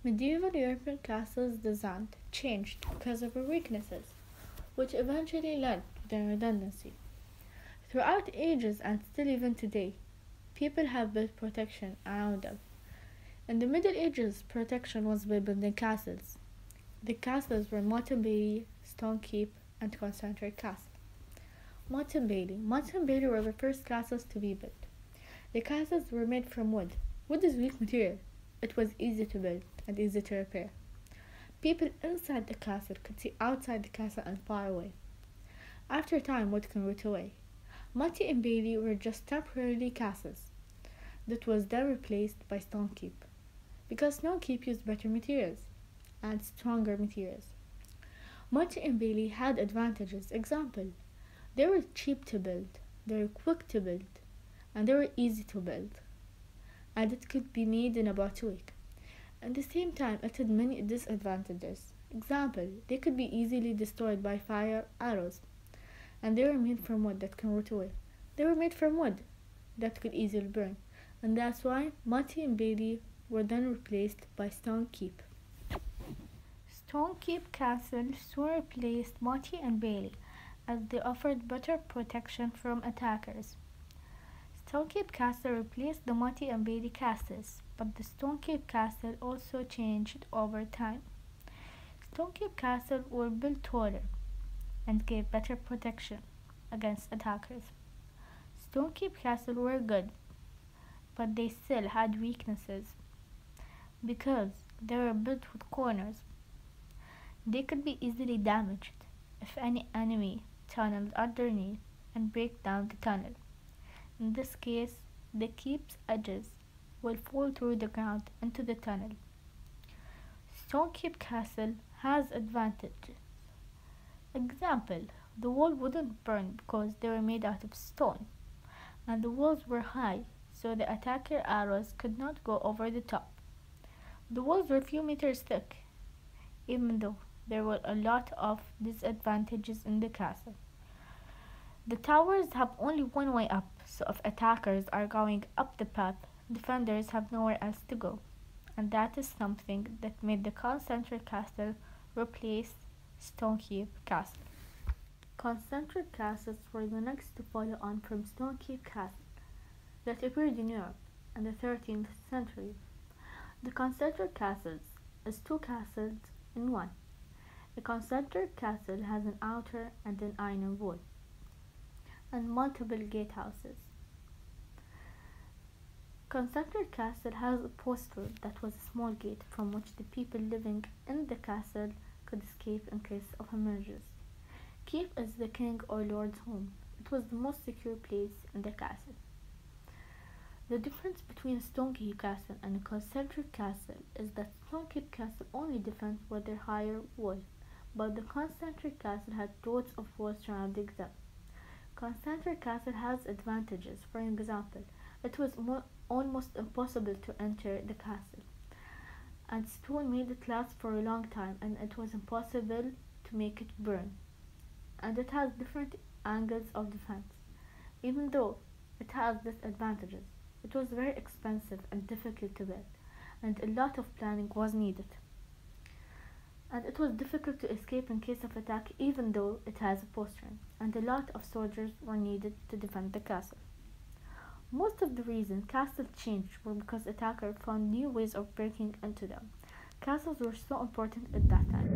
Medieval European castles' design changed because of their weaknesses, which eventually led to their redundancy. Throughout ages and still even today, people have built protection around them. In the Middle Ages, protection was by building castles. The castles were Motte and Bailey, Stone Keep, and Concentric Castle. Motte and Bailey were the first castles to be built. The castles were made from wood. Wood is weak material. It was easy to build and easy to repair. People inside the castle could see outside the castle and far away. After time, wood can rot away. Motte and Bailey were just temporarily castles that was then replaced by Stone Keep, because Stone Keep used better materials and stronger materials. Motte and Bailey had advantages. Example, they were cheap to build, they were quick to build, and they were easy to build, and it could be made in about a week. At the same time, it had many disadvantages. Example, they could be easily destroyed by fire arrows, and they were made from wood that can rot away. They were made from wood that could easily burn, and that's why Motte and Bailey were then replaced by Stone Keep. Stone Keep Castle soon replaced Motte and Bailey, as they offered better protection from attackers. Stone Keep Castle replaced the Motte and Bailey castles, but the Stone Keep Castle also changed over time. Stone Keep Castle were built taller and gave better protection against attackers. Stone Keep Castle were good, but they still had weaknesses because they were built with corners. They could be easily damaged if any enemy tunneled underneath and break down the tunnel. In this case, the keep's edges will fall through the ground into the tunnel. Stone Keep Castle has advantages. Example, the wall wouldn't burn because they were made out of stone, and the walls were high, so the attacker arrows could not go over the top. The walls were a few meters thick, even though there were a lot of disadvantages in the castle. The towers have only one way up, so if attackers are going up the path, defenders have nowhere else to go, and that is something that made the Concentric Castle replace Stone Keep Castle. Concentric castles were the next to follow on from Stone Keep Castle that appeared in Europe in the 13th century. The concentric castles is two castles in one. A concentric castle has an outer and an inner wall and multiple gatehouses. Concentric castle has a postern that was a small gate from which the people living in the castle could escape in case of emergency. Keep is the king or lord's home. It was the most secure place in the castle. The difference between a Stone Keep Castle and a concentric castle is that Stone Keep Castle only defends with their higher wall, but the concentric castle had rows of walls surrounding them. Concentric castle has advantages. For example, it was almost impossible to enter the castle, and stone made it last for a long time, and it was impossible to make it burn. And it has different angles of defense. Even though it has disadvantages, it was very expensive and difficult to build, and a lot of planning was needed. And it was difficult to escape in case of attack, even though it has a postern, and a lot of soldiers were needed to defend the castle. Most of the reason castles changed were because attackers found new ways of breaking into them. Castles were so important at that time.